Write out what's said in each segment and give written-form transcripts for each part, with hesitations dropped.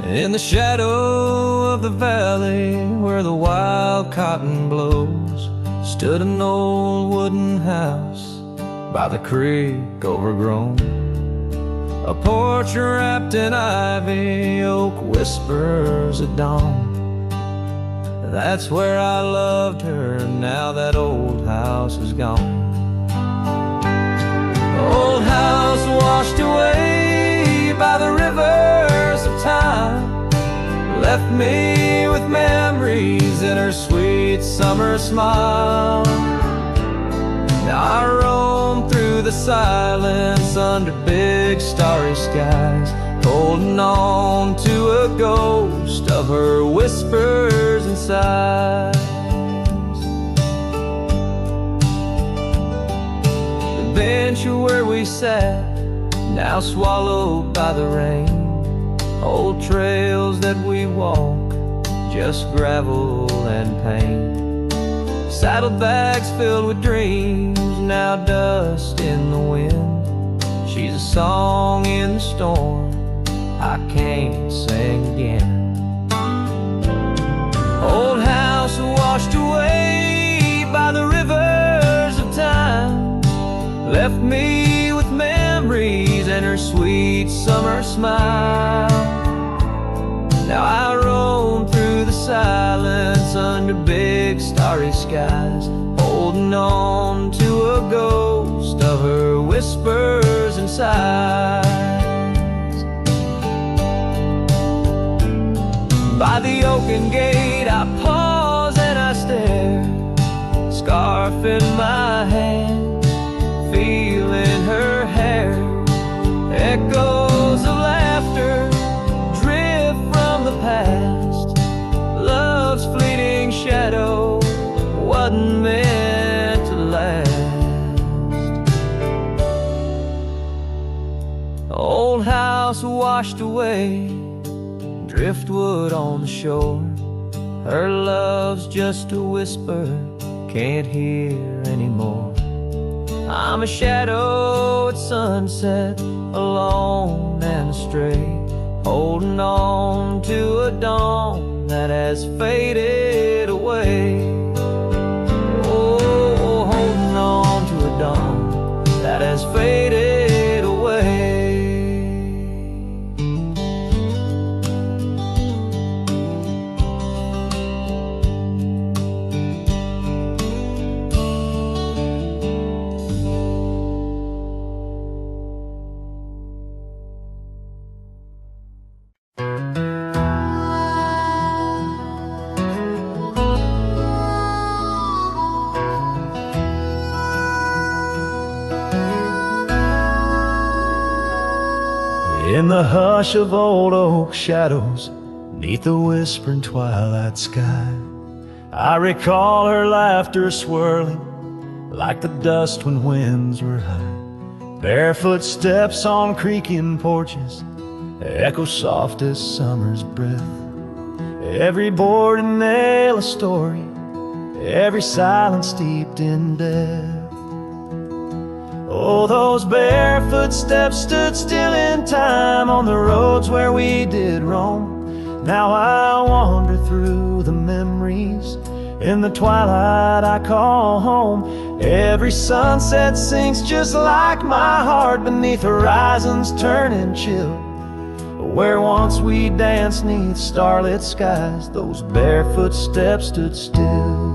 In the shadow of the valley where the wild cotton blows stood an old wooden house by the creek overgrown. A porch wrapped in ivy, oak whispers at dawn. That's where I loved her, now that old house is gone. Old house washed away by the rivers of time, left me with memories in her sweet summer smile. Now I roam through the silence under big starry skies, holding on to a ghost of her whispers and sighs. The bench where we sat, now swallowed by the rain. Old trails that we walk, just gravel and pain. Saddlebags filled with dreams, now dust in the wind. She's a song in the storm I can't sing again. Old house washed away by the rivers of time, left me with memories and her sweet summer smile. Now I roam through the silence under big starry skies, holding on to a ghost of her whispers and sighs. By the oaken gate I pause and I stare, scarf in my hand, feeling her hair. Echoes of laughter drift from the past, love's fleeting shadow wasn't meant to last. Old house washed away, driftwood on the shore. Her love's just a whisper, can't hear anymore. I'm a shadow at sunset, alone and astray, holding on to a dawn that has faded away. Oh, holding on to a dawn that has faded away. In the hush of old oak shadows, neath the whispering twilight sky, I recall her laughter swirling like the dust when winds were high. Barefoot steps on creaking porches echo soft as summer's breath. Every board and nail a story, every silence steeped in death. Oh, those barefoot steps stood still in time on the roads where we did roam. Now I wander through the memories in the twilight I call home. Every sunset sinks just like my heart beneath horizons turning chill. Where once we danced neath starlit skies, those barefoot steps stood still.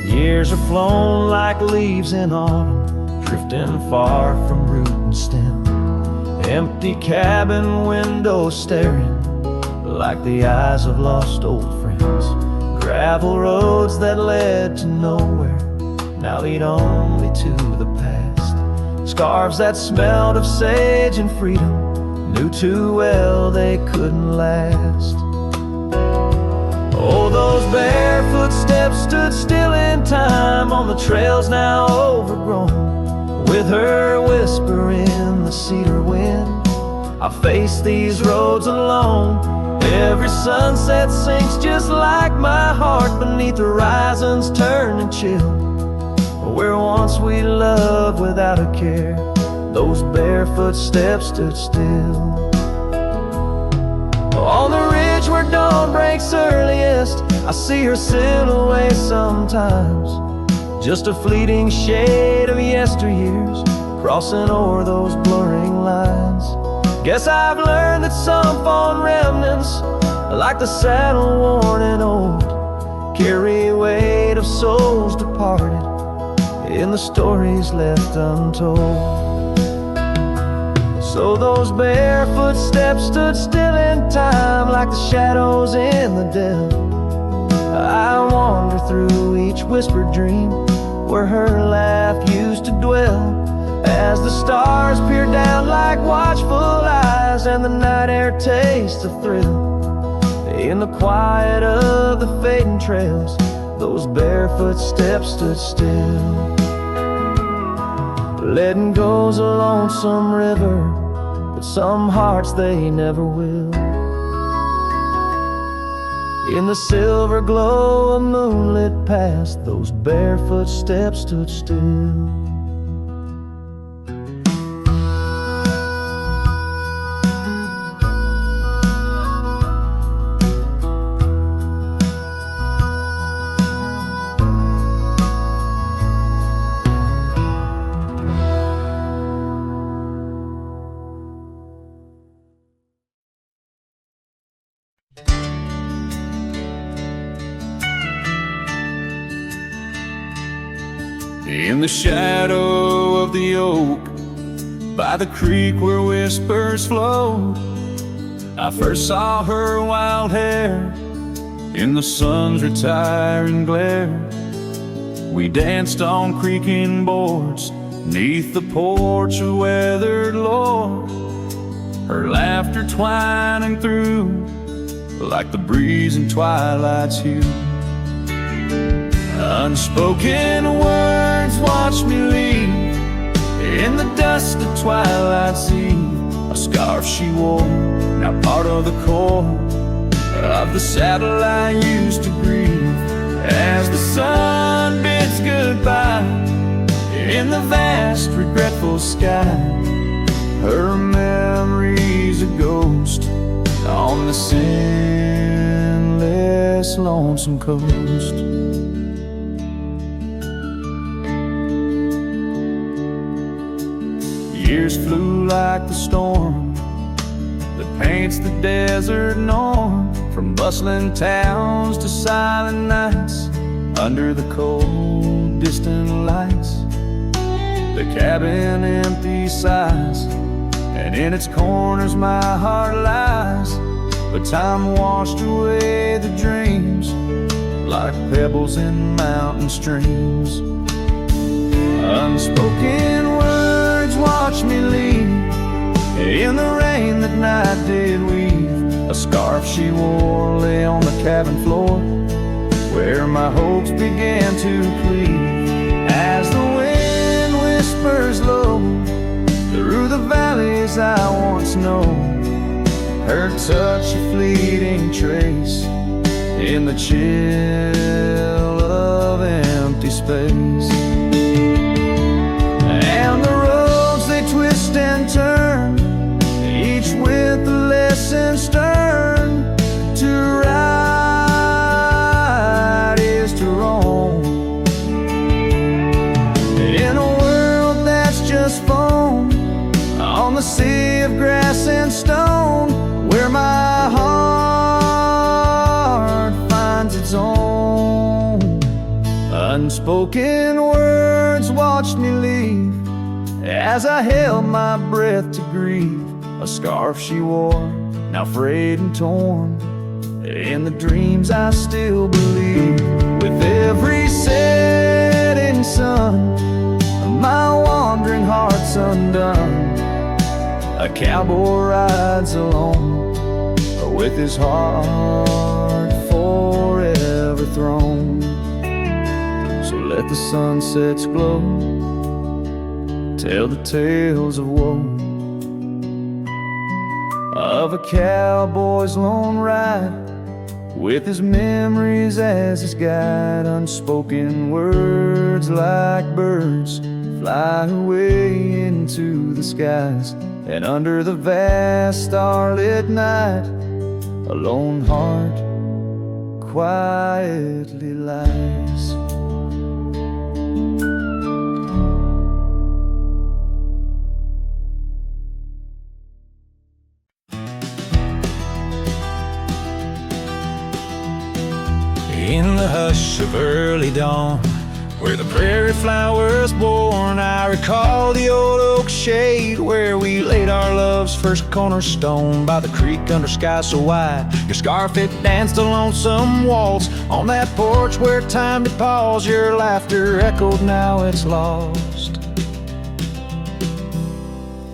Years are flown like leaves in autumn, drifting far from root and stem. Empty cabin windows staring like the eyes of lost old friends. Gravel roads that led to nowhere now lead only to the past. Scarves that smelled of sage and freedom knew too well they couldn't last. Oh, those barefoot steps stood still in time on the trails now overgrown. With her whisper in the cedar wind, I face these roads alone. Every sunset sinks just like my heart beneath horizons turning chill. Where once we loved without a care, those barefoot steps stood still. On the ridge where dawn breaks earliest, I see her silhouette sometimes, just a fleeting shade of yesteryears crossing o'er those blurring lines. Guess I've learned that some fond remnants, like the saddle worn and old, carry weight of souls departed in the stories left untold. So those barefoot steps stood still in time, like the shadows in the dell. I wander through each whispered dream where her laugh used to dwell, as the stars peer down like watchful eyes and the night air tastes of thrill. In the quiet of the fading trails, those barefoot steps stood still. Letting go's a lonesome river, but some hearts they never will. In the silver glow of moonlit past, those barefoot steps stood still. In the shadow of the oak, by the creek where whispers flow, I first saw her wild hair in the sun's retiring glare. We danced on creaking boards neath the porch of weathered lore, her laughter twining through like the breeze in twilight's hue. Unspoken words watch me leave in the dust of twilight's eve. A scarf she wore, now part of the core of the saddle I used to grieve. As the sun bids goodbye in the vast regretful sky, her memory's a ghost on the scentless lonesome coast. Years flew like the storm that paints the desert norm, from bustling towns to silent nights under the cold distant lights. The cabin empty sighs, and in its corners my heart lies. But time washed away the dreams like pebbles in mountain streams. Unspoken words watch me leave in the rain that night did weave. A scarf she wore lay on the cabin floor where my hopes began to cleave. As the wind whispers low through the valleys I once known, her touch a fleeting trace in the chill of empty space. And the roads they twist and turn, each with a lesson stern. To ride is to roam in a world that's just foam on the sea of grass and stone, where my heart finds its own. Unspoken words watched me leave as I held my breath to grieve. A scarf she wore, now frayed and torn, in the dreams I still believe. With every setting sun, my wandering heart's undone. A cowboy rides alone, with his heart forever thrown. So let the sunsets glow, tell the tales of woe. of a cowboy's lone ride, with his memories as his guide. Unspoken words like birds fly away into the skies, and under the vast starlit night, a lone heart quietly lies. In the hush of early dawn, where the prairie flowers born, I recall the old oak shade where we laid our love's first cornerstone. By the creek under sky so wide, your scarf it danced a lonesome waltz. On that porch where time did pause, your laughter echoed, now it's lost.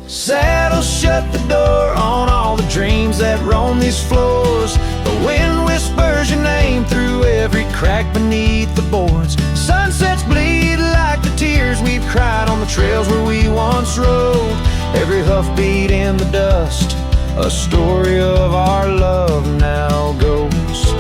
Saddle shut the door on all the dreams that roam these floors. The wind whispers your name through every crack beneath the boards. Sunsets bleed like the tears we've cried on the trails where we once rode. Every hoofbeat in the dust, a story of our love now goes.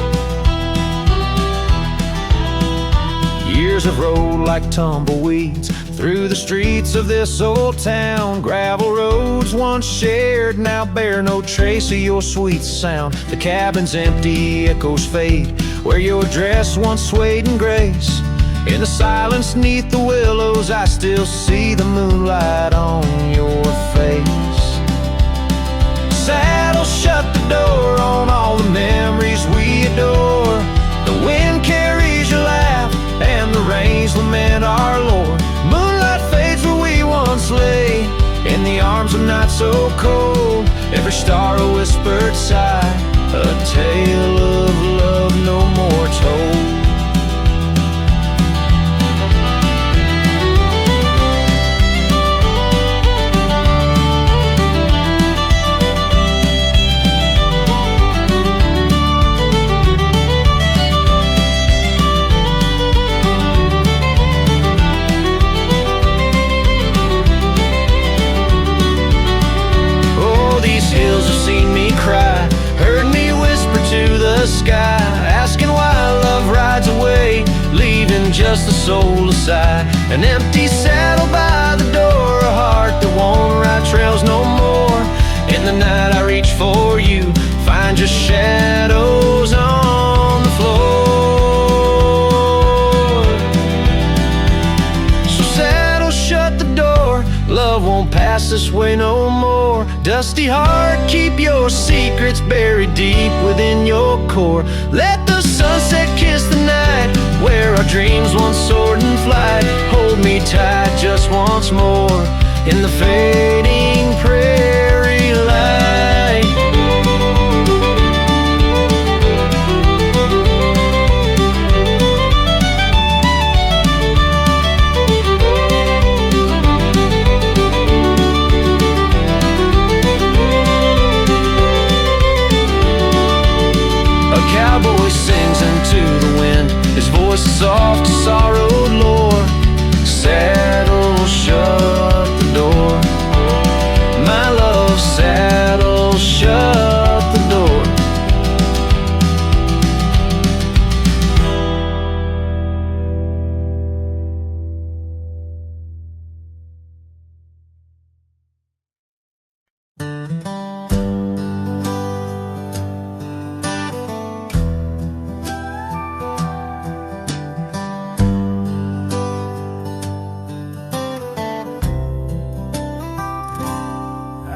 Years have rolled like tumbleweeds through the streets of this old town. Gravel roads once shared now bear no trace of your sweet sound. The cabin's empty, echoes fade where your dress once swayed in grace. In the silence neath the willows, I still see the moonlight on your face. Saddle shut the door on all the memories we adore. The wind carries your laugh and the rains lament our Lord. Moonlight fades where we once lay, in the arms of night so cold. Every star a whispered sigh, a tale of love no more told. Heard me whisper to the sky, asking why love rides away, leaving just the soul aside. An empty saddle by the door, a heart that won't ride trails no more. In the night I reach for you, find your shadows on the floor. So saddle shut the door, love won't pass this way no more. Dusty heart, keep your secrets buried deep within your core. Let the sunset kiss the night where our dreams once soared in flight. Hold me tight just once more in the fading prairie light. Cowboy sings into the wind, his voice is soft to sorrowed lore. Saddle shut the door, my love, saddle shut the door.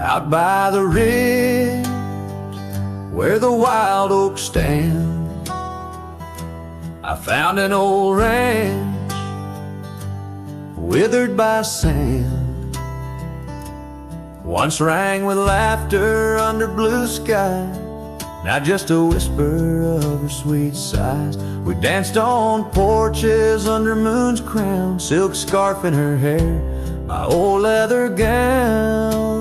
Out by the ridge where the wild oaks stand, I found an old ranch withered by sand. Once rang with laughter under blue sky, now just a whisper of her sweet sighs. We danced on porches under moon's crown, silk scarf in her hair, my old leather gown.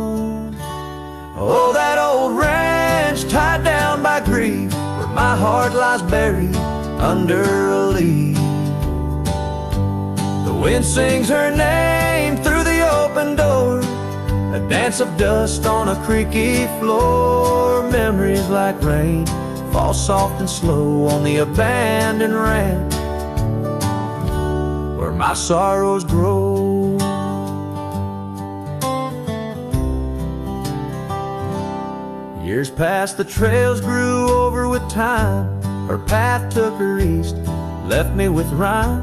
Oh, that old ranch tied down by grief, where my heart lies buried under a leaf. The wind sings her name through the open door, a A dance of dust on a creaky floor. Memories like rain fall soft and slow on the abandoned ranch where my sorrows grow. Years passed, the trails grew over with time. Her path took her east, left me with rhyme.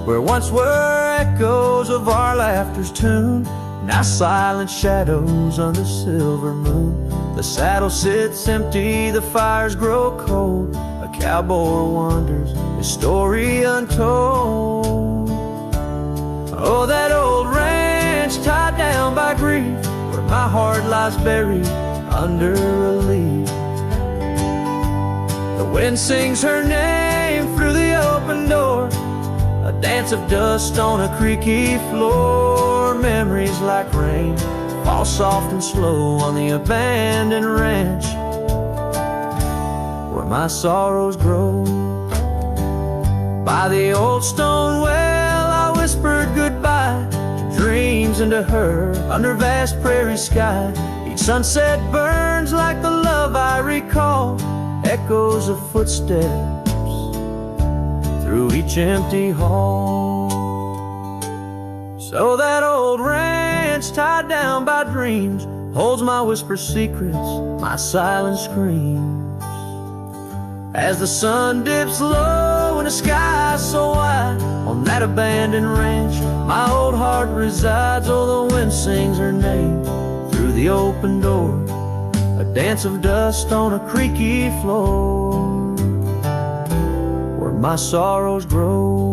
Where once were echoes of our laughter's tune, now silent shadows under silver moon. The saddle sits empty, the fires grow cold. A cowboy wanders, his story untold. Oh, that old ranch tied down by grief, where my heart lies buried under a leaf. The wind sings her name through the open door. A dance of dust on a creaky floor. Memories like rain fall soft and slow on the abandoned ranch where my sorrows grow. By the old stone well I whispered goodbye to dreams and to her under vast prairie sky. Each sunset burns like the love I recall, echoes of footsteps through each empty hall. So that old ranch tied down by dreams holds my whispered secrets, my silent screams. As the sun dips low in a sky so wide, on that abandoned ranch my old heart resides. Oh, the wind sings her name through the open door. A dance of dust on a creaky floor where my sorrows grow.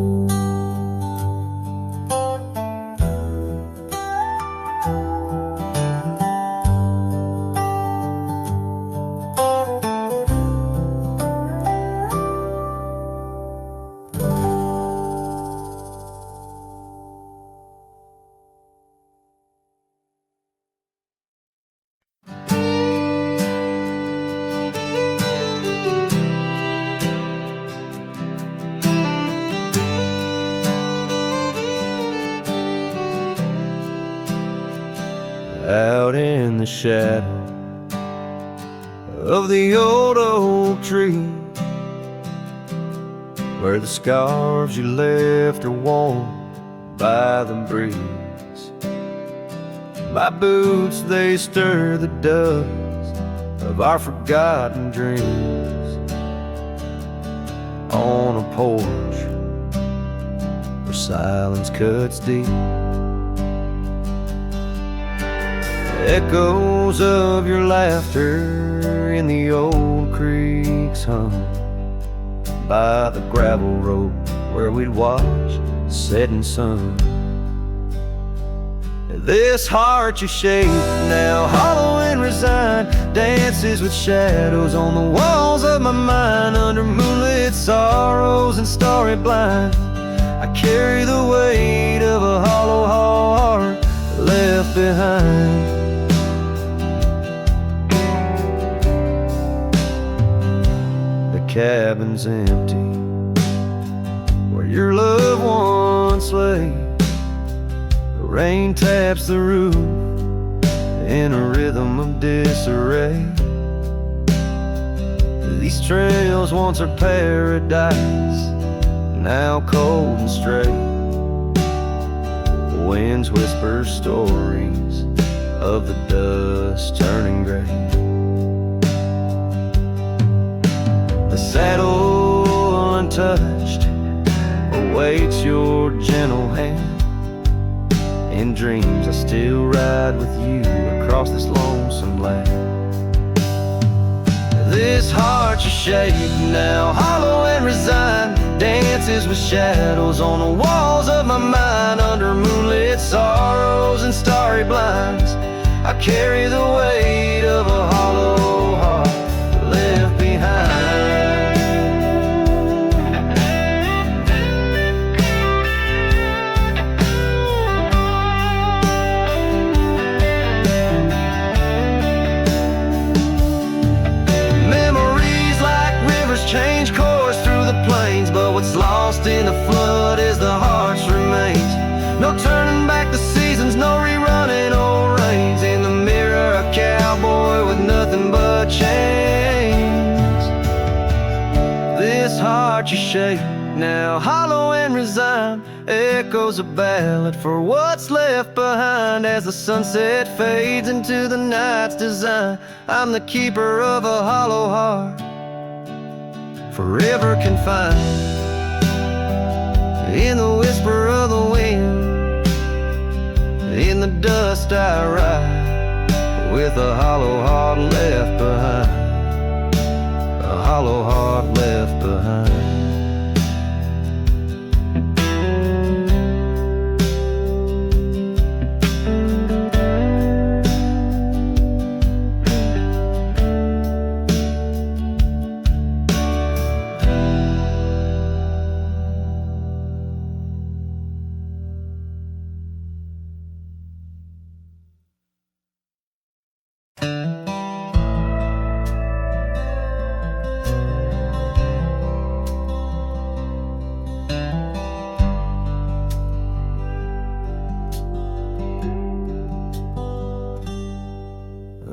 Out in the shadow of the old oak tree, where the scarves you left are worn by the breeze. My boots, they stir the dust of our forgotten dreams. On a porch where silence cuts deep, echoes of your laughter in the old creeks hum by the gravel road where we'd watch the setting sun. This heart you shape now, hollow and resigned, dances with shadows on the walls of my mind. Under moonlit sorrows and starry blinds, I carry the weight of a hollow heart left behind. Cabin's empty where your loved ones lay. The rain taps the roof in a rhythm of disarray. These trails once are paradise, now cold and straight. The winds whisper stories of the dust turning gray. The saddle untouched awaits your gentle hand. In dreams I still ride with you across this lonesome land. This heart you shape now, hollow and resigned, dances with shadows on the walls of my mind. Under moonlit sorrows and starry blinds, I carry the weight of a hollow heart left behind. Change course through the plains, but what's lost in the flood is the heart's remains. No turning back the seasons, no rerunning old rains. In the your shape, now hollow and resigned, echoes a ballad for what's left behind. As the sunset fades into the night's design, I'm the keeper of a hollow heart, forever confined in the whisper of the wind. In the dust I ride, with a hollow heart left behind, a hollow heart left behind.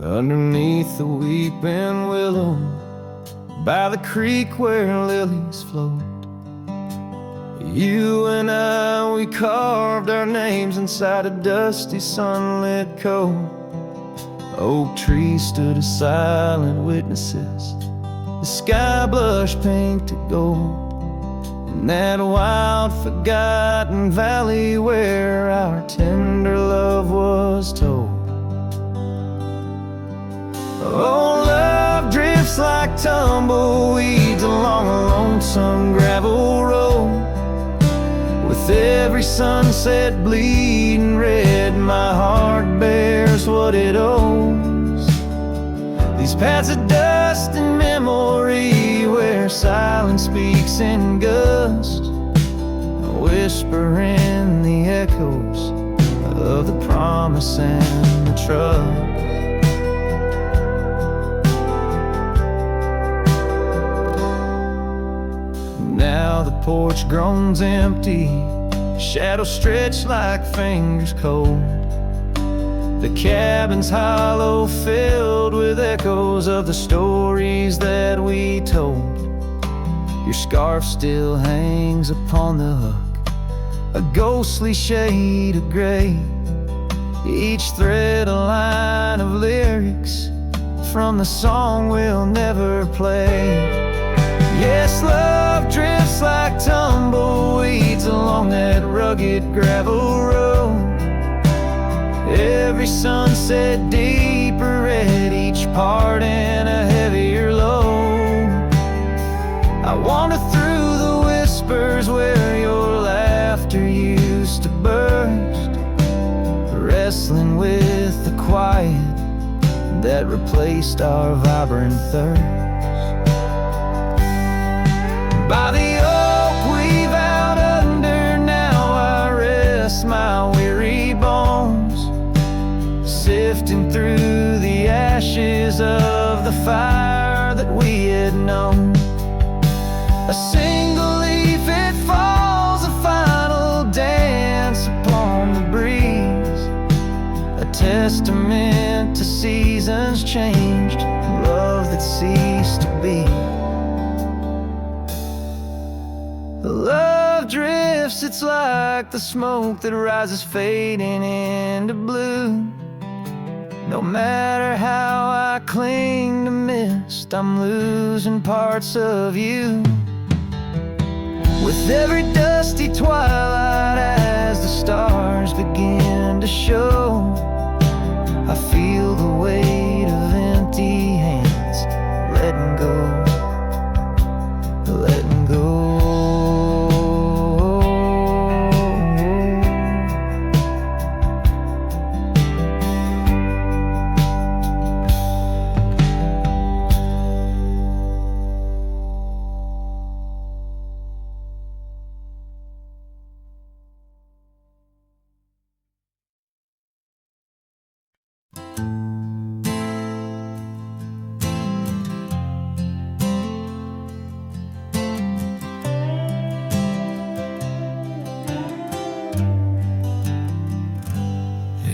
Underneath the weeping willow, by the creek where lilies float, you and I, we carved our names inside a dusty sunlit cove. Oak trees stood as silent witnesses, the sky blushed pink to gold, in that wild forgotten valley where our tender love was told. Oh, love drifts like tumbleweeds along a lonesome gravel road. With every sunset bleeding red, my heart bears what it owes. These paths of dust and memory where silence speaks in gust, a whisper in the echoes of the promise and the trust. Now the porch groans empty, shadows stretch like fingers cold. The cabin's hollow, filled with echoes of the stories that we told. Your scarf still hangs upon the hook, a ghostly shade of gray, each thread a line of lyrics from the song we'll never play. Yes, love drifts like tumbleweeds along that rugged gravel road. Every sunset deeper red, each part in a heavier load. I wander through the whispers where your laughter used to burst, wrestling with the quiet that replaced our vibrant thirst. By the oak we vowed under, now I rest my weary bones, sifting through the ashes of the fire that we had known. A single leaf, it falls, a final dance upon the breeze, a testament to seasons changed, love that ceased to be. Love drifts, it's like the smoke that rises fading into blue. No matter how I cling to mist, I'm losing parts of you. With every dusty twilight, as the stars begin to show, I feel the weight of empty hands, letting go, letting go.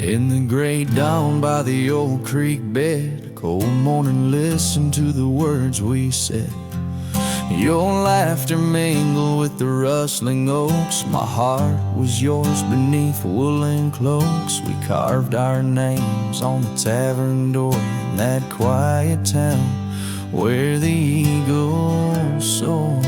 In the gray dawn by the old creek bed, a cold morning, listen to the words we said. Your laughter mingled with the rustling oaks. My heart was yours beneath woolen cloaks. We carved our names on the tavern door in that quiet town where the eagles soar.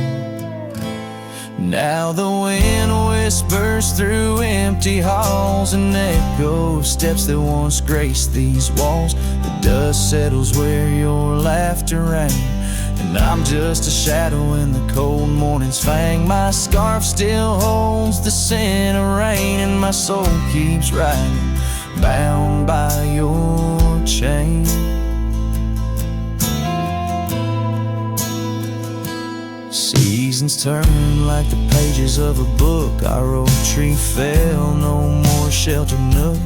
Now the wind whispers through empty halls, an echo of steps that once graced these walls. The dust settles where your laughter rang, and I'm just a shadow in the cold morning's fang. My scarf still holds the scent of rain, and my soul keeps riding, bound by your chain. Seasons turn like the pages of a book. Our oak tree fell, no more shelter nook.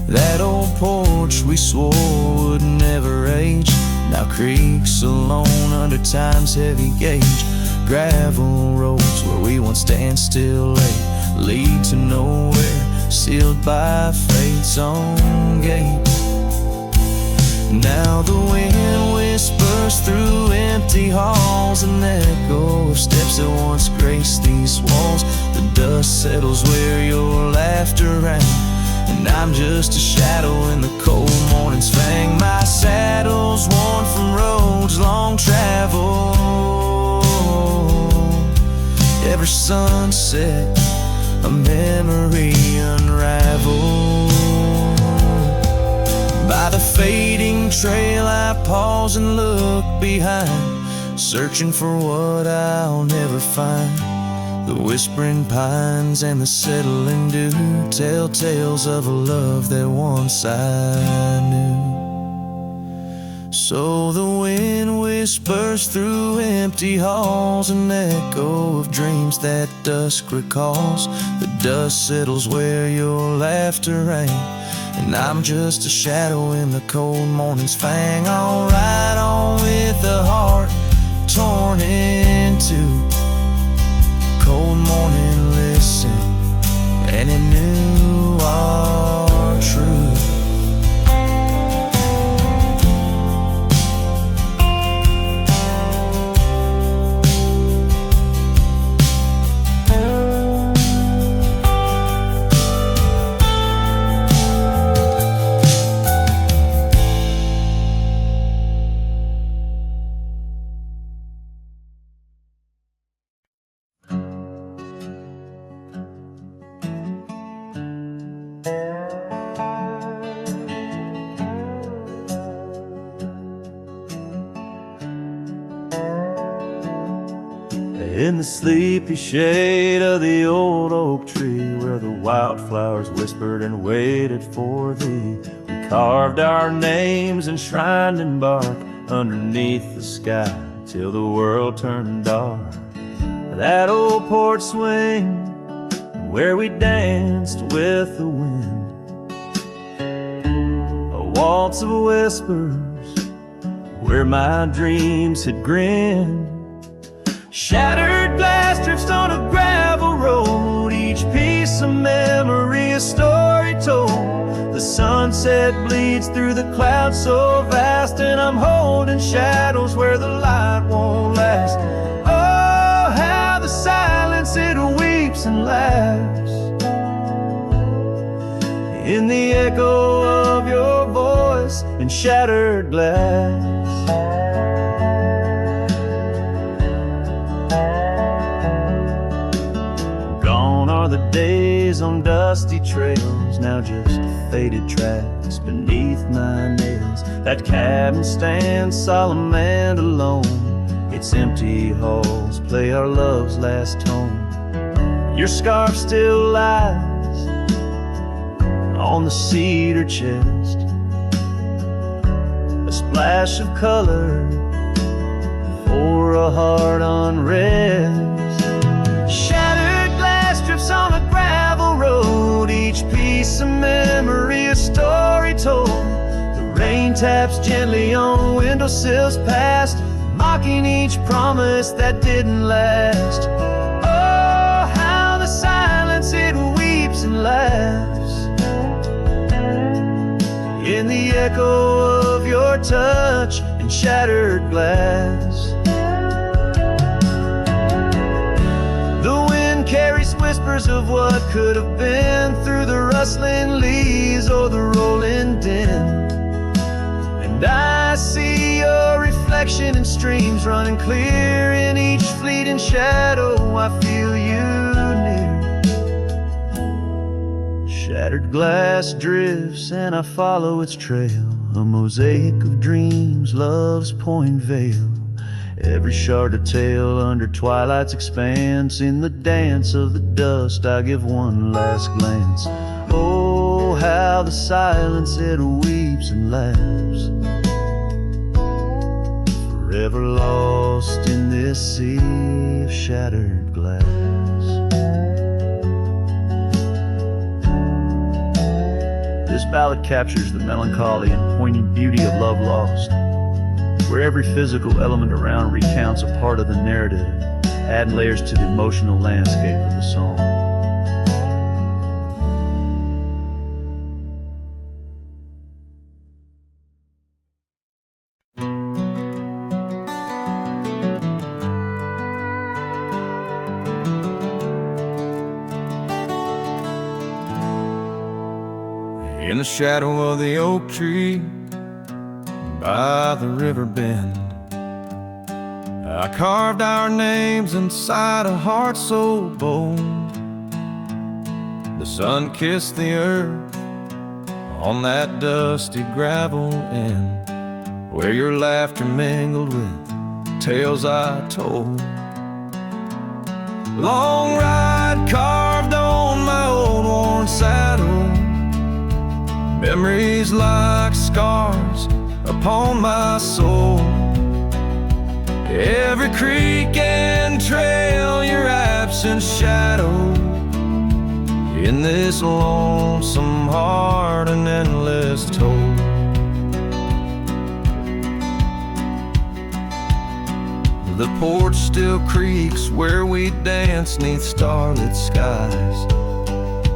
That old porch we swore would never age now creaks alone under time's heavy gauge. Gravel roads where we once stand still lay lead to nowhere, sealed by fate's own gate. Now the wind whispers through empty halls, an echo of steps that once graced these walls. The dust settles where your laughter rang, and I'm just a shadow in the cold morning's fang. My saddle's worn from roads long traveled. Every sunset, a memory unraveled. By the fading trail I pause and look behind, searching for what I'll never find. The whispering pines and the settling dew tell tales of a love that once I knew. So the wind whispers through empty halls, an echo of dreams that dusk recalls. The dust settles where your laughter rang, and I'm just a shadow in the cold morning's fang. I'll ride on with a heart torn in two. Cold morning, listen, and it knew our truth. In the sleepy shade of the old oak tree, where the wildflowers whispered and waited for thee, we carved our names enshrined in bark underneath the sky till the world turned dark. That old porch swing where we danced with the wind, a waltz of whispers where my dreams had grinned. Shattered glass drifts on a gravel road, each piece of memory a story told. The sunset bleeds through the clouds so vast, and I'm holding shadows where the light won't last. Oh, how the silence it weeps and laughs in the echo of your voice and shattered glass. The days on dusty trails, now just faded tracks beneath my nails. That cabin stands solemn and alone, its empty halls play our love's last tone. Your scarf still lies on the cedar chest, a splash of color for a heart unrest. On a gravel road, each piece of memory a story told. The rain taps gently on windowsills past, mocking each promise that didn't last. Oh, how the silence it weeps and laughs in the echo of your touch and shattered glass. whispers of what could have been through the rustling leaves or the rolling din. And I see your reflection in streams running clear in each fleeting shadow. I feel you near. Shattered glass drifts and I follow its trail, a mosaic of dreams, love's point veil. Every shard of tale under twilight's expanse. In the dance of the dust I give one last glance. Oh, how the silence it weeps and laughs, forever lost in this sea of shattered glass. This ballad captures the melancholy and poignant beauty of love lost, where every physical element around recounts a part of the narrative, adding layers to the emotional landscape of the song. In the shadow of the oak tree by the river bend, I carved our names inside a heart so bold. The sun kissed the earth on that dusty gravel end, where your laughter mingled with tales I told. Long ride carved on my old worn saddle, memories like scars upon my soul. Every creek and trail, your absent shadow, in this lonesome heart an endless toll. The porch still creaks where we dance neath starlit skies,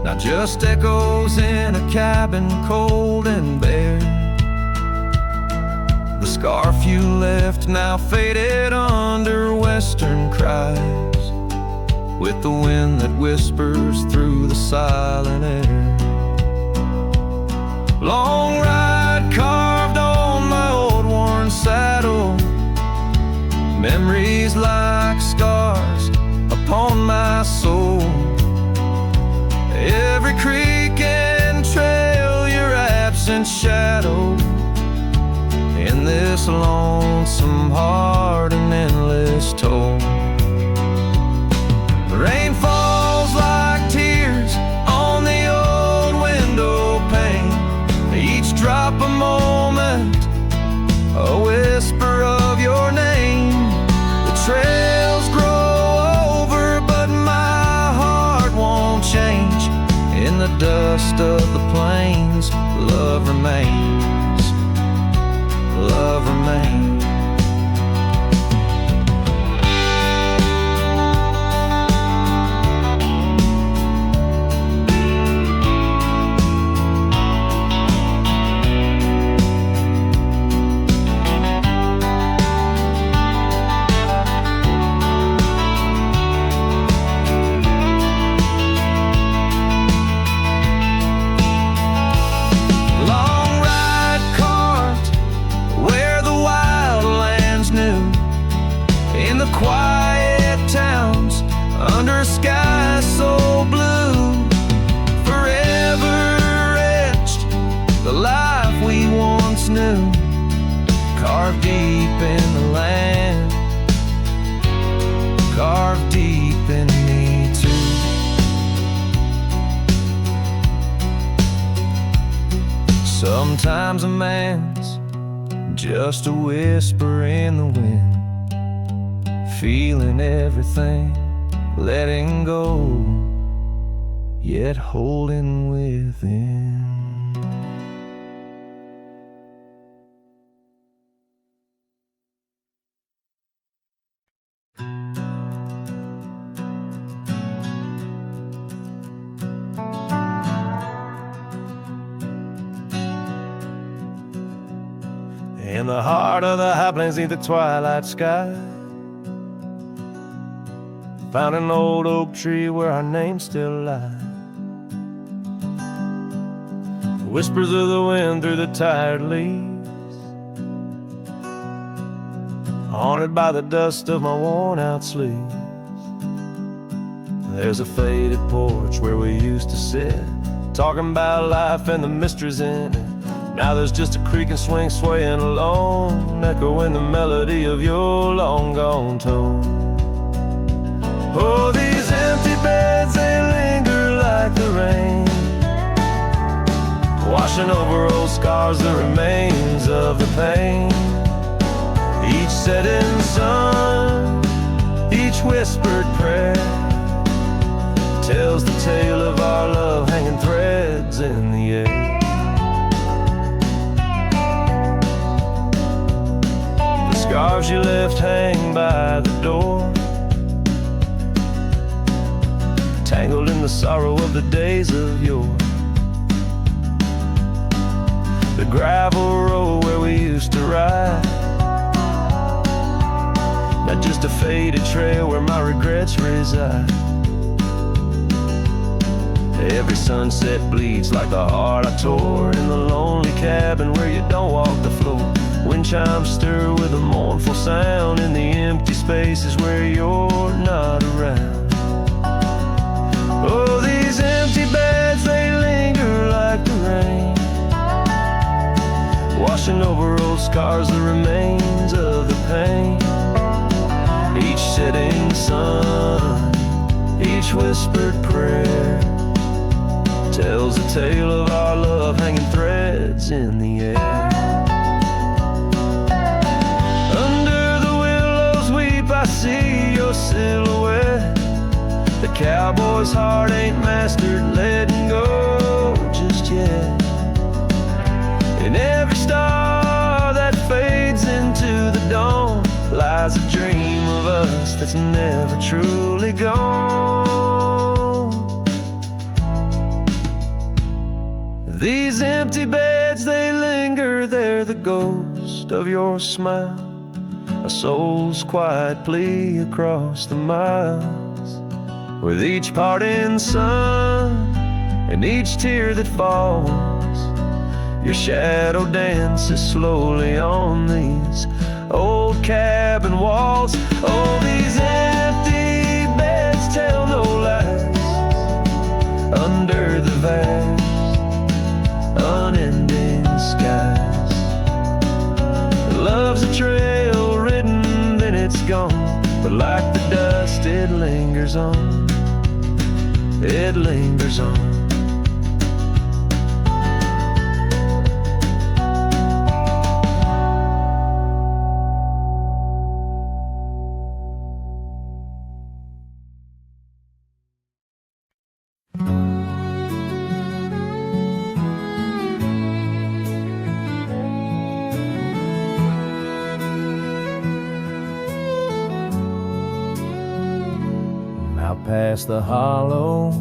not just echoes in a cabin cold and bare. The scarf you left now faded under western cries, with the wind that whispers through the silent air. Long ride carved on my old worn saddle, memories like scars upon my soul. Every creek and trail, your absent shadow, in this lonesome heart an endless toll. Rain falls like tears on the old window pane, each drop a moment, a whisper of your name. The trails grow over, but my heart won't change. In the dust of the plains, love remains, love remains. Quiet towns under skies so blue, forever etched the life we once knew, carved deep in the land, carved deep in me too. Sometimes a man's just a whisper in the wind, feeling everything, letting go, yet holding within. In the heart of the high plains neath the twilight sky, Found an old oak tree where our names still lie. Whispers of the wind through the tired leaves, haunted by the dust of my worn out sleeves. There's a faded porch where we used to sit, talking about life and the mysteries in it. Now there's just a creaking swing swaying alone, echoing the melody of your long gone tone. Oh, these empty beds, they linger like the rain, washing over old scars, the remains of the pain. Each setting sun, each whispered prayer, tells the tale of our love hanging threads in the air. The scarves you left hang by the door, tangled in the sorrow of the days of yore. The gravel road where we used to ride, not just a faded trail where my regrets reside. Every sunset bleeds like the heart I tore in the lonely cabin where you don't walk the floor. Wind chimes stir with a mournful sound in the empty spaces where you're not around. Oh, these empty beds, they linger like the rain, washing over old scars, the remains of the pain. Each setting sun, each whispered prayer, tells the tale of our love hanging threads in the air. Under the willows weep, I see your silhouette. The cowboy's heart ain't mastered letting go just yet. In every star that fades into the dawn lies a dream of us that's never truly gone. These empty beds, they linger, they're the ghost of your smile, a soul's quiet plea across the miles. With each parting sun and each tear that falls, your shadow dances slowly on these old cabin walls. Oh, these empty beds tell no lies under the vast unending skies. Love's a trail ridden, then it's gone, but like the dust it lingers on, it lingers on. Past the hollow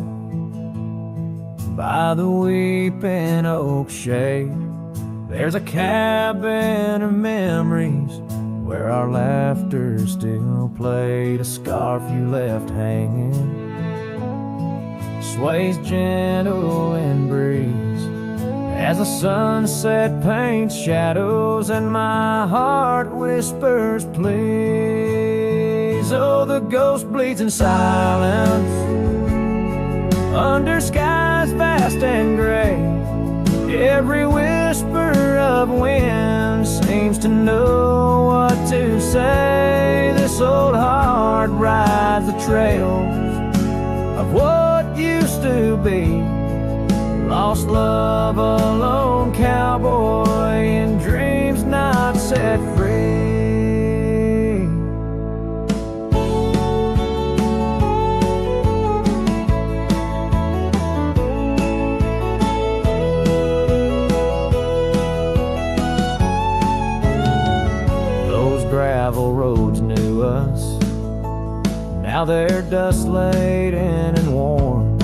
by the weeping oak shade, there's a cabin of memories where our laughter still played. A scarf you left hanging sways gentle in breeze as the sunset paints shadows and my heart whispers please. Oh, the ghost bleeds in silence under skies vast and gray. Every whisper of wind seems to know what to say. This old heart rides the trails of what used to be. Lost love, a lone cowboy in dreams not set free. Gravel roads knew us, now they're dust laden and worn,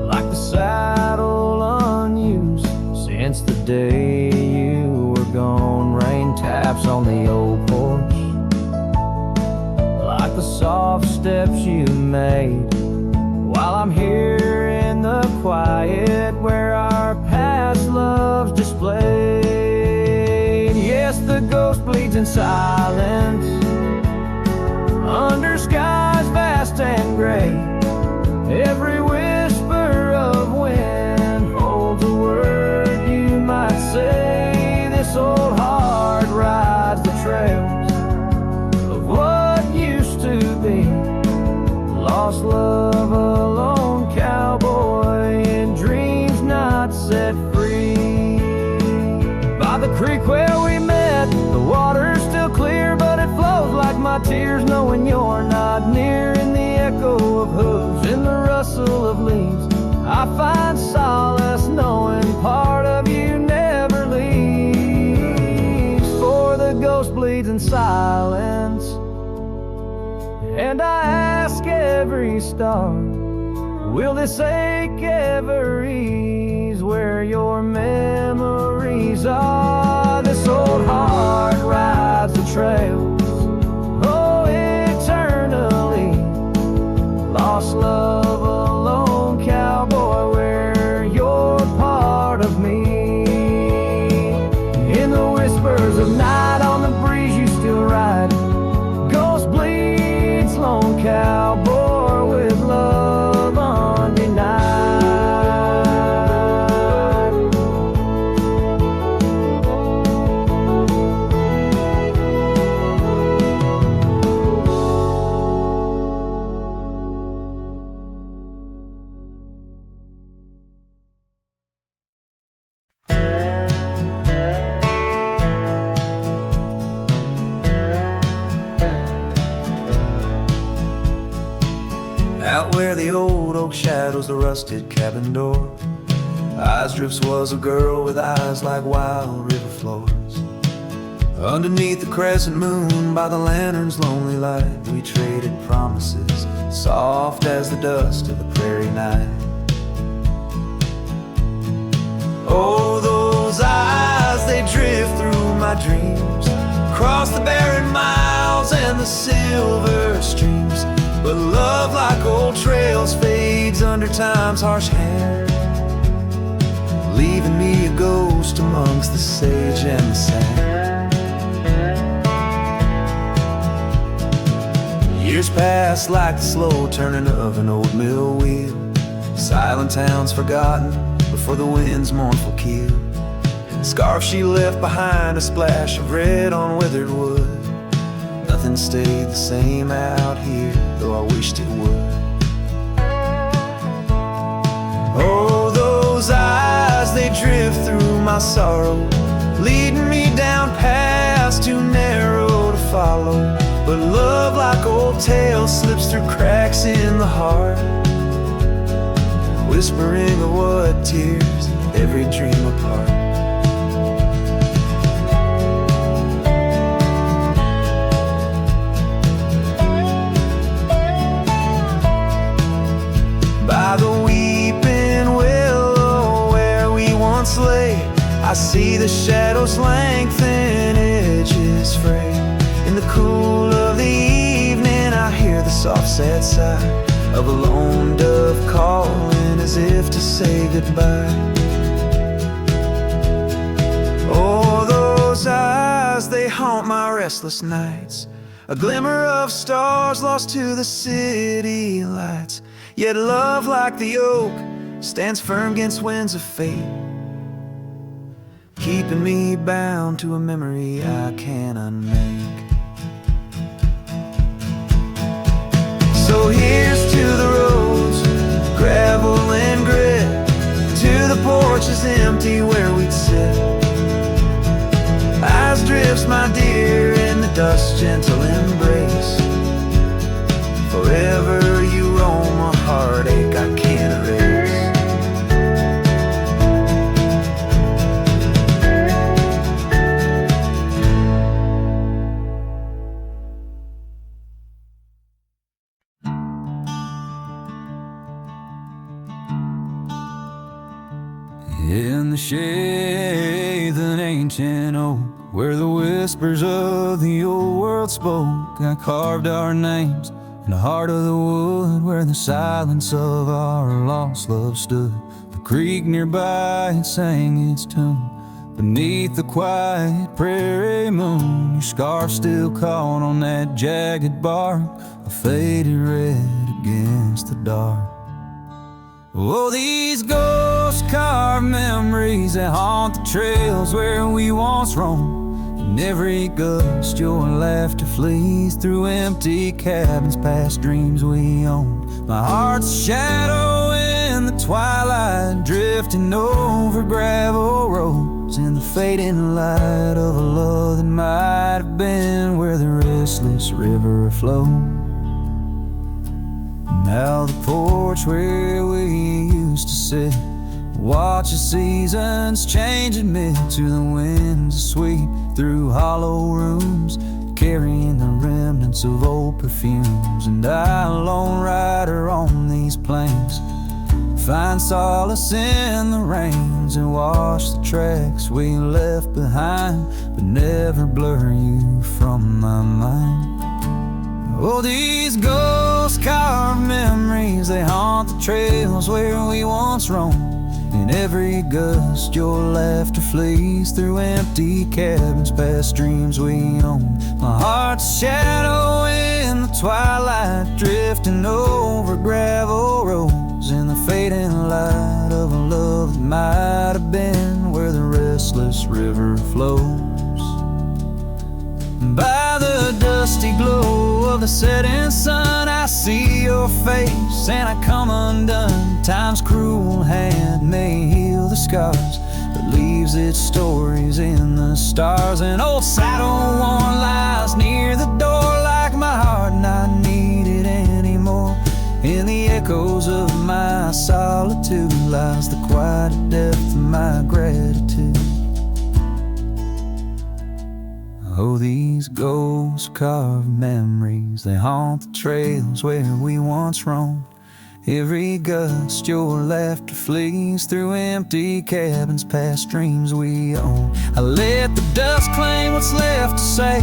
like the saddle unused since the day you were gone. Rain taps on the old porch like the soft steps you made while I'm here in the quiet where our past love's displayed. Yes, the ghost bleeds in silence under skies vast and gray. Every whisper of wind holds a word you might say. This old heart rides the trails of what used to be. Lost love, a lone cowboy in dreams not set free. By the creek where we met, the water's still clear, but it flows like my tears knowing you're not near. In the echo of hooves, in the rustle of leaves, I find solace knowing part of you never leaves. For the ghost bleeds in silence, and I ask every star, will this ache ever ease where your memories are? This old heart rides the trails, oh, eternally. Lost love, a lone cowboy, where you're part of me. In the whispers of night, on the breeze you still ride. Ghost bleeds, lone cowboy with love undenied. Out where the old oak shadows the rusted cabin door, eyes drifts was a girl with eyes like wild river floors. Underneath the crescent moon, by the lantern's lonely light, we traded promises, soft as the dust of the prairie night. Oh, those eyes, they drift through my dreams, across the barren miles and the silver streams. But love, like old trails, fades under time's harsh hand, leaving me a ghost amongst the sage and the sand. Years pass like the slow turning of an old mill wheel, silent towns forgotten before the wind's mournful keel. The scarf she left behind, a splash of red on withered wood. Nothing stayed the same out here, though I wished it would. Oh, those eyes, they drift through my sorrow, leading me down paths too narrow to follow. But love, like old tales, slips through cracks in the heart, whispering of what tears every dream apart. By the weeping willow where we once lay, I see the shadows lengthen, edges fray. In the cool of the evening, I hear the soft sad sigh of a lone dove calling as if to say goodbye. Oh, those eyes, they haunt my restless nights, a glimmer of stars lost to the city lights. Yet love, like the oak, stands firm against winds of fate, keeping me bound to a memory I can't unmake. So here's to the roads, gravel and grit, to the porches empty where we'd sit. Eyes drifts, my dear, in the dust's gentle embrace. Forever you roam a heartache I can't erase. In the shade of an ancient oak, where the whispers of the old world spoke. I carved our names in the heart of the wood, where the silence of our lost love stood. The creek nearby had sang its tune beneath the quiet prairie moon. Your scarf still caught on that jagged bark, a faded red against the dark. Oh, these ghost carved memories that haunt the trails where we once roamed. In every gust your laughter flees through empty cabins past dreams we owned. My heart's a shadow in the twilight, drifting over gravel roads in the fading light of a love that might have been where the restless river flowed. Now the porch where we used to sit, watch the seasons change amid to the winds that sweep through hollow rooms, carrying the remnants of old perfumes. And I, lone rider on these plains, find solace in the rains and wash the tracks we left behind, but never blur you from my mind. Oh, these ghost carved memories, they haunt the trails where we once roamed. In every gust your laughter flees through empty cabins past dreams we own. My heart's a shadow in the twilight, drifting over gravel roads in the fading light of a love that might have been where the restless river flows. By the dusty glow of the setting sun, I see your face and I come undone. Time's cruel hand may heal the scars, but leaves its stories in the stars. An old saddle worn lies near the door like my heart not needed anymore. In the echoes of my solitude lies the quiet depth of my gratitude. Oh, these ghost carved memories, they haunt the trails where we once roamed. Every gust your laughter flees through empty cabins past dreams we own. I let the dust claim what's left to say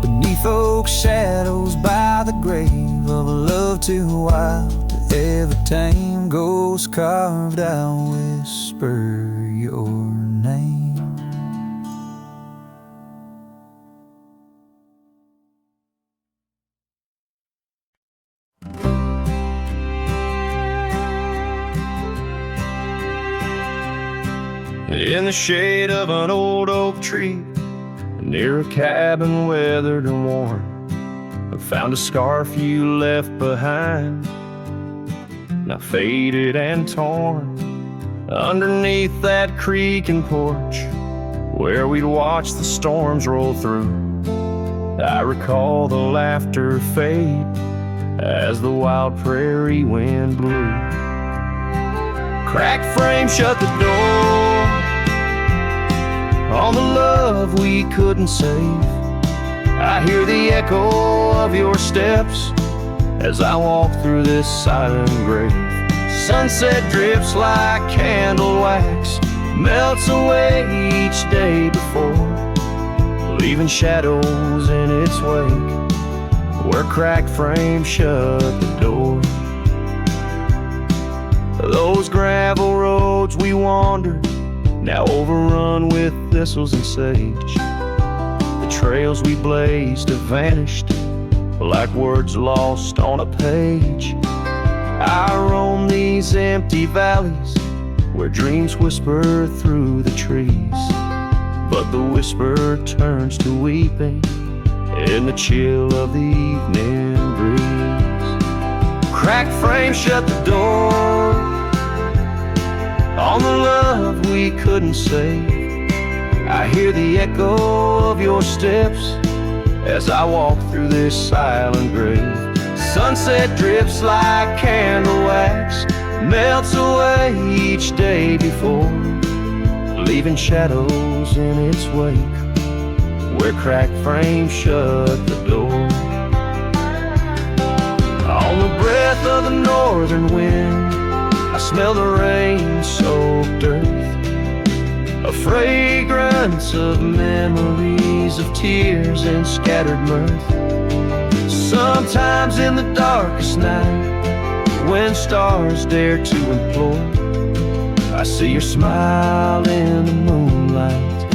beneath oak shadows by the grave of a love too wild to ever tame. Ghost carved, I'll whisper your name. In the shade of an old oak tree, near a cabin weathered and worn, I found a scarf you left behind, now faded and torn. Underneath that creek and porch, where we'd watch the storms roll through, I recall the laughter fade as the wild prairie wind blew. Cracked frame shut the door on the love we couldn't save. I hear the echo of your steps as I walk through this silent grave. Sunset drips like candle wax, melts away each day before, leaving shadows in its wake where cracked frames shut the door. Those gravel roads we wandered, now overrun with thistles and sage. The trails we blazed have vanished like words lost on a page. I roam these empty valleys where dreams whisper through the trees, but the whisper turns to weeping in the chill of the evening breeze. Cracked frame shut the door on the love we couldn't save. I hear the echo of your steps as I walk through this silent grave. Sunset drips like candle wax, melts away each day before, leaving shadows in its wake where cracked frames shut the door. On the breath of the northern wind, I smell the rain-soaked earth. a fragrance of memories of tears and scattered mirth. Sometimes in the darkest night, when stars dare to implore, I see your smile in the moonlight,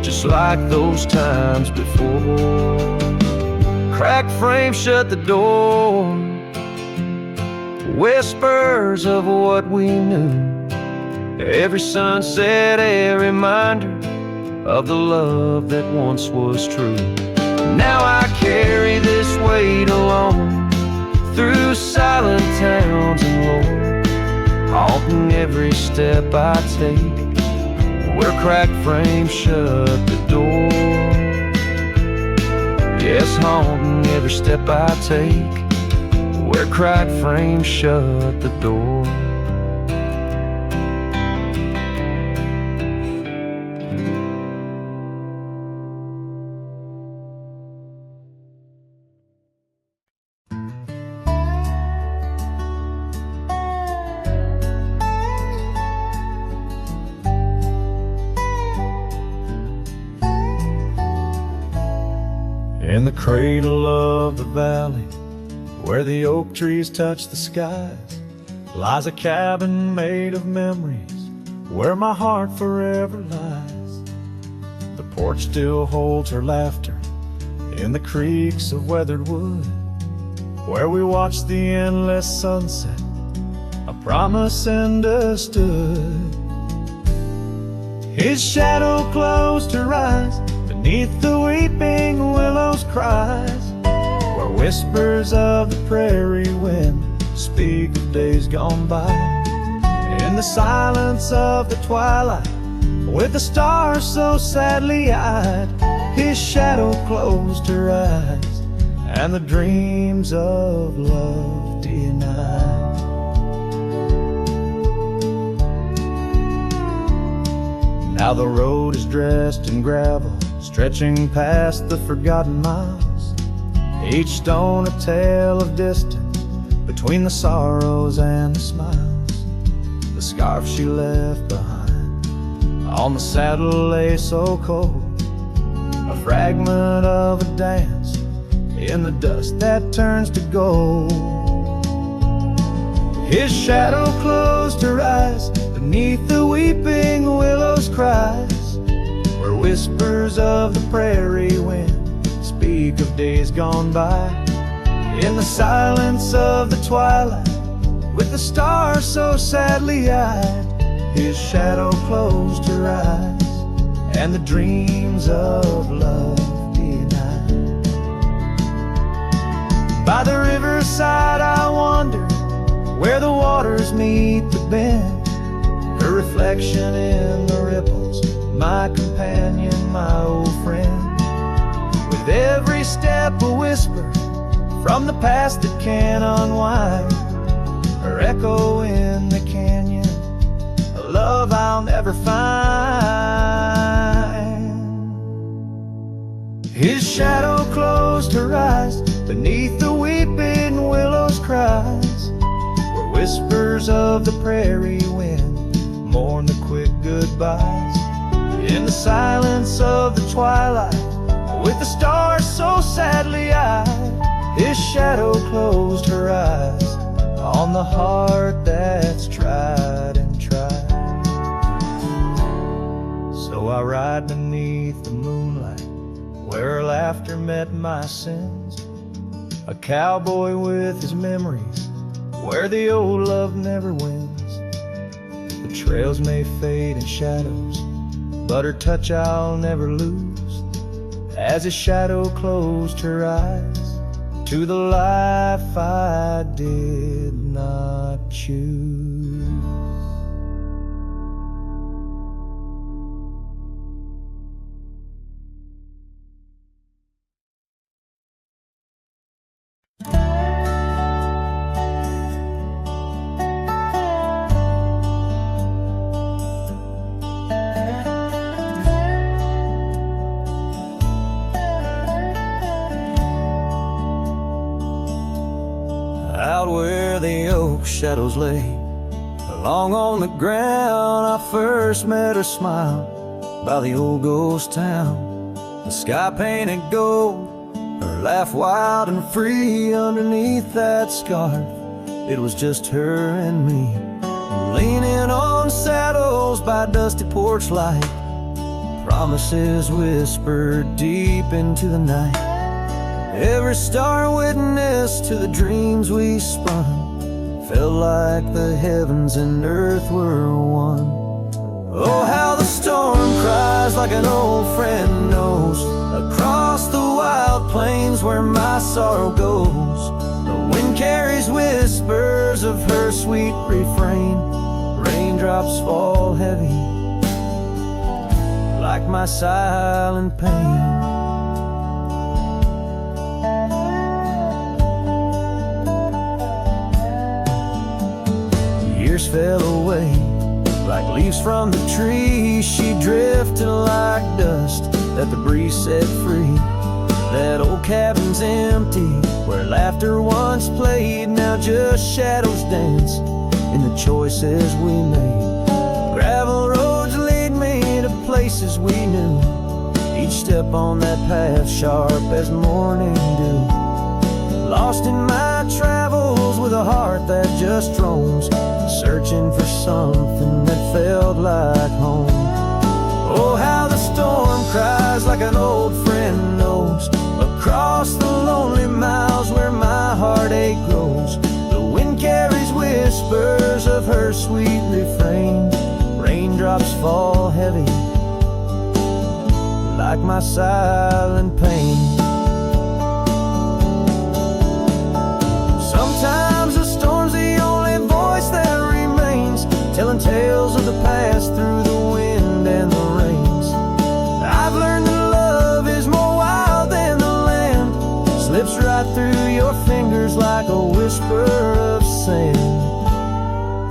just like those times before. Cracked frame shut the door, whispers of what we knew. Every sunset, a reminder of the love that once was true. Now I carry this weight alone through silent towns and lore, haunting every step I take where cracked frames shut the door. Yes, haunting every step I take where cracked frames shut the door. In the cradle of the valley, where the oak trees touch the skies, lies a cabin made of memories, where my heart forever lies. The porch still holds her laughter in the creaks of weathered wood, where we watched the endless sunset, a promise understood. His shadow closed her eyes beneath the weeping willow's cries, where whispers of the prairie wind speak of days gone by. In the silence of the twilight, with the stars so sadly eyed, his shadow closed her eyes, and the dreams of love denied. Now the road is dressed in gravel, stretching past the forgotten miles, each stone a tale of distance between the sorrows and the smiles. The scarf she left behind on the saddle lay so cold, a fragment of a dance in the dust that turns to gold. His shadow closed her eyes beneath the weeping willow's cries, where whispers of the prairie wind speak of days gone by. In the silence of the twilight, with the stars so sadly eyed, his shadow closed her eyes, and the dreams of love denied. By the riverside I wander, where the waters meet the bend, her reflection in the ripples, my companion, my old friend. With every step a whisper from the past that can unwind, her echo in the canyon, a love I'll never find. His shadow closed her eyes beneath the weeping willow's cries, where whispers of the prairie wind mourn the quick goodbyes. In the silence of the twilight, with the stars so sadly eyed, his shadow closed her eyes on the heart that's tried and tried. So I ride beneath the moonlight, where her laughter met my sins, a cowboy with his memories, where the old love never wins. The trails may fade in shadows, but her touch I'll never lose, as his shadow closed her eyes to the life I did not choose. Out where the oak shadows lay, along on the ground I first met her smile. by the old ghost town. The sky painted gold, her laugh wild and free underneath that scarf. It was just her and me, leaning on saddles by dusty porch light. Promises whispered deep into the night. Every star witness to the dreams we spun. Felt like the heavens and earth were one. Oh, how the storm cries like an old friend knows, across the wild plains where my sorrow goes. The wind carries whispers of her sweet refrain. Raindrops fall heavy like my silent pain. Years fell away like leaves from the tree. She drifted like dust that the breeze set free. That old cabin's empty, where laughter once played. Now just shadows dance in the choices we made. Gravel roads lead me to places we knew. Each step on that path sharp as morning dew. Lost in my travels with a heart that just roams, searching for something that felt like home. Oh, how the storm cries like an old friend knows, across the lonely miles where my heartache grows. The wind carries whispers of her sweet refrain. Raindrops fall heavy like my silent pain. Sometimes the storm's the only voice that remains, telling tales of the past through the wind and the rains. I've learned that love is more wild than the land, slips right through your fingers like a whisper of sand.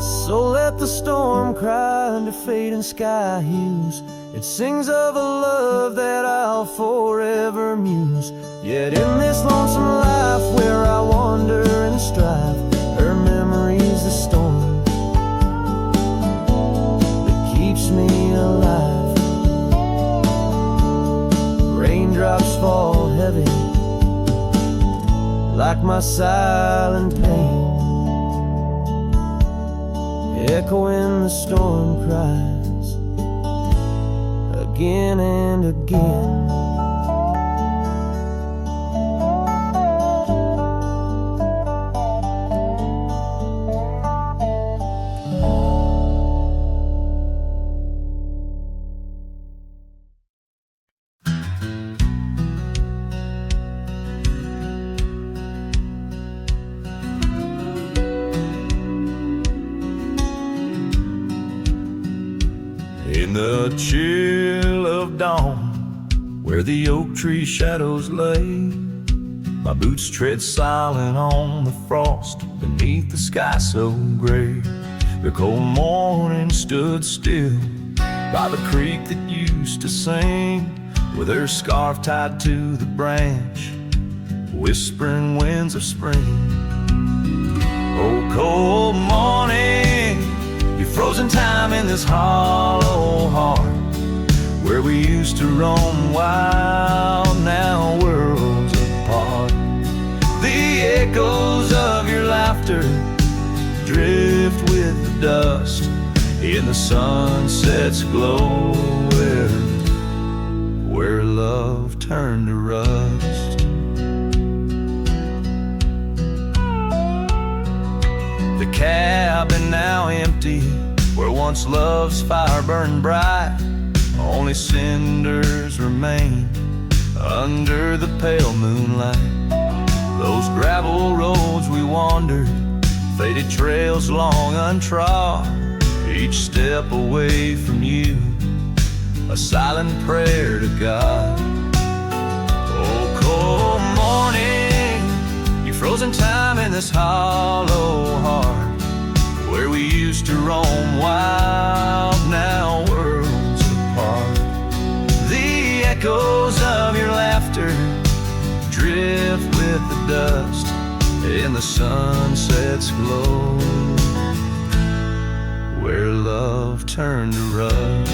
So let the storm cry under fading sky hues. It sings of a love that I'll forever muse. Yet in this lonesome life where I wander and strive, her memory's the storm that keeps me alive. Raindrops fall heavy like my silent pain, echoing the storm cries again and again. In the chill of dawn, where the oak tree shadows lay, my boots tread silent on the frost beneath the sky so gray. The cold morning stood still by the creek that used to sing, with her scarf tied to the branch, whispering winds of spring. Oh, cold morning, you frozen time in this hollow heart, where we used to roam wild, now worlds apart. The echoes of your laughter drift with the dust in the sunset's glow, where love turned to rust. The cabin now empty, where once love's fire burned bright. Only cinders remain under the pale moonlight. Those gravel roads we wandered, faded trails long untrod, each step away from you, a silent prayer to God. Oh, cold morning, you frozen time in this hollow heart, where we used to roam wild, now worlds apart. The echoes of your laughter drift with the dust in the sunset's glow, where love turned to rust.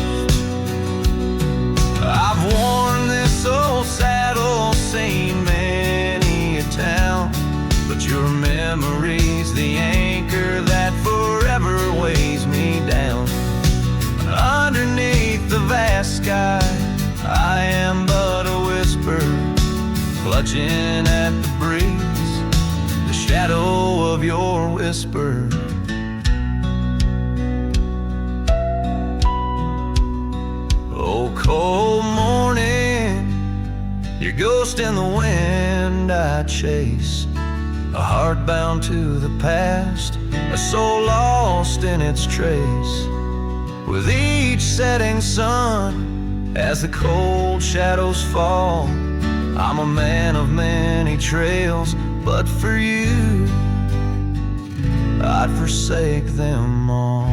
memories, the anchor that forever weighs me down. Underneath the vast sky, I am but a whisper, clutching at the breeze, the shadow of your whisper. Oh, cold morning, your ghost in the wind I chase, a heart bound to the past, a soul lost in its trace. With each setting sun, as the cold shadows fall, I'm a man of many trails, but for you, I'd forsake them all.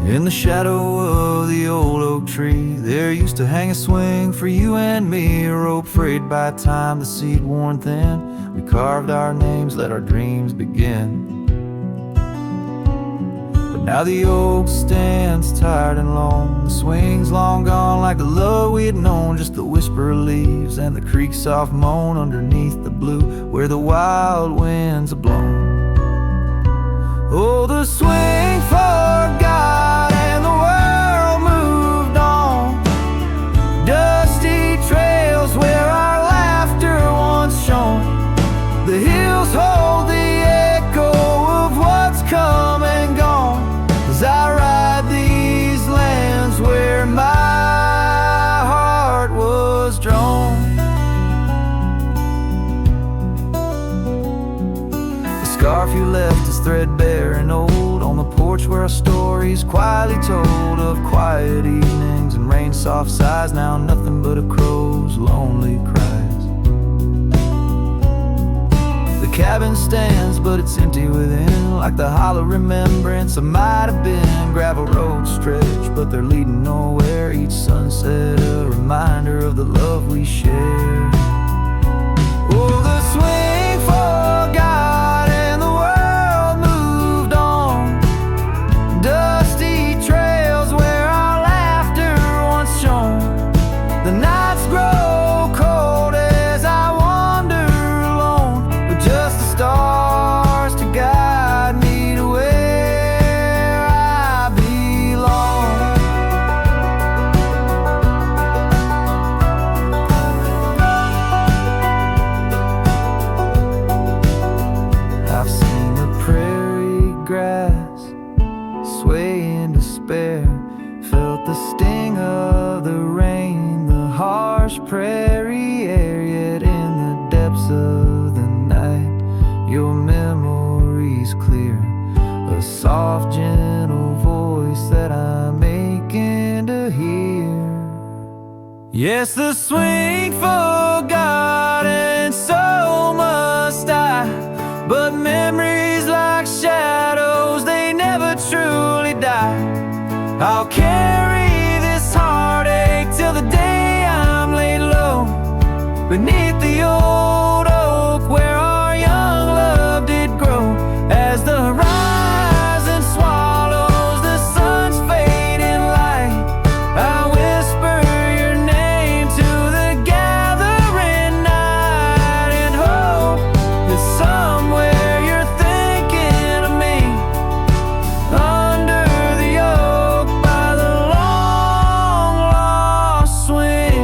In the shadow of the old oak tree, there used to hang a swing for you and me, a rope frayed by time, the seed worn thin. We carved our names, let our dreams begin. But now the oak stands tired and lone, the swing's long gone like the love we had known, just the whisper of leaves and the creek's soft moan underneath the blue where the wild winds are blown. Oh, the swing forgot and the world moved on, dusty trails where our laughter once shone. The hills hold the echo of what's come and gone, as I ride these lands where my heart was drawn. The scarf you left is threadbare and old on the porch where our stories quietly told of quiet evenings and rain soft sighs, now nothing but a crow's lonely cries. The cabin stands but it's empty within, like the hollow remembrance of might have been. Gravel roads stretch but they're leading nowhere, each sunset a reminder of the love we shared. Oh, the swing forgot and the world moved on, dusty trails where our laughter once shone. The nights grow cold as I wander alone, with just the stars to guide me to where I belong. I've seen the prairie grass sway in despair, felt the sting of the rain, the harsh prairie air, yet in the depths of the night your memory's clear, a soft gentle voice that I'm aching to hear. Yes, the swing forgot and so must I, but memories like shadows, they never truly die. I'll carry this heartache till the day I'm laid low beneath the old oak where our young love did grow. As the horizon swallows the sun's fading light, I whisper your name to the gathering night and hope that somewhere you're thinking of me under the oak by the long lost swing.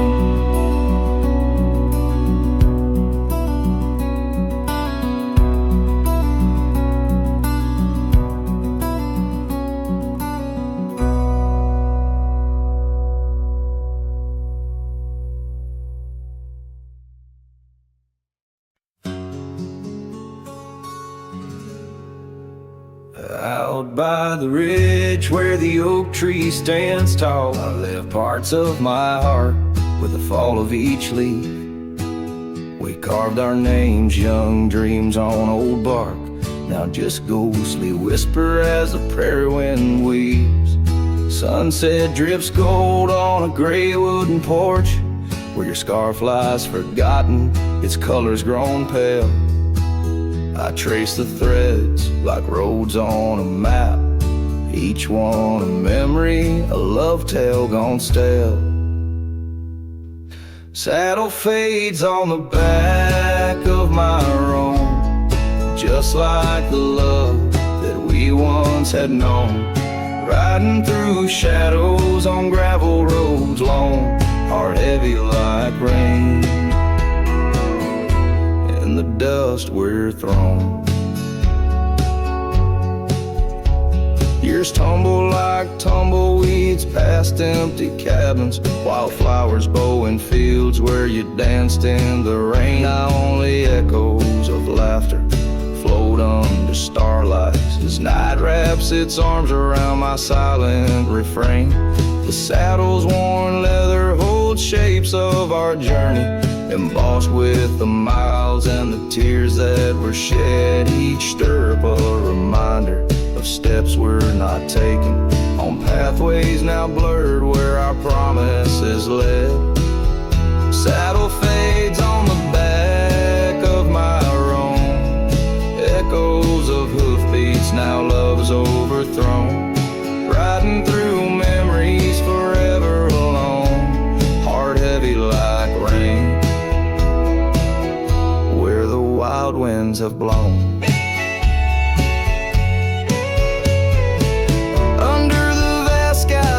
Out by the ridge where the oak tree stands tall, I left parts of my heart with the fall of each leaf. We carved our names, young dreams on old bark, now just ghostly whisper as the prairie wind weaves. Sunset drips gold on a gray wooden porch where your scarf lies forgotten its colors grown pale. I trace the threads like roads on a map, each one a memory, a love tale gone stale. Saddle fades on the back of my roan, just like the love that we once had known. Riding through shadows on gravel roads long, heart heavy like rain. In the dust we're thrown. Years tumble like tumbleweeds past empty cabins, wildflowers bow in fields where you danced in the rain. Now only echoes of laughter float under starlights as night wraps its arms around my silent refrain. The saddle's worn leather holds shapes of our journey, embossed with the miles and the tears that were shed. Each stirrup a reminder of steps we're not taking, on pathways now blurred where our promises led. Saddle fades on the back of my roan, echoes of hoofbeats, now love's overthrown. Riding through memories forever alone, heart heavy like rain, where the wild winds have blown.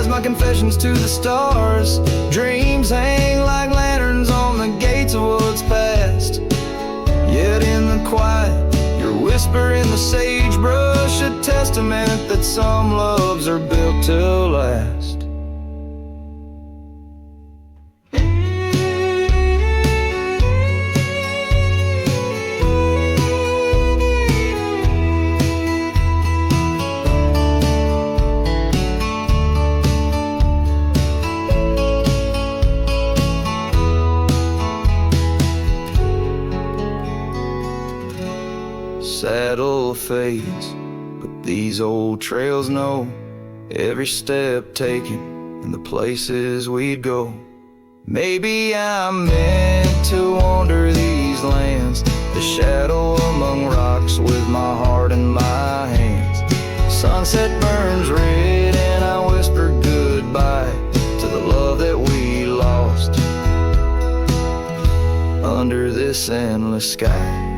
My confessions to the stars, dreams hang like lanterns on the gates of what's past. Yet in the quiet, your whisper in the sagebrush, a testament that some loves are built to last. Saddle fades, but these old trails know every step taken and the places we'd go. Maybe I'm meant to wander these lands, the shadow among rocks with my heart in my hands. Sunset burns red and I whisper goodbye to the love that we lost under this endless sky.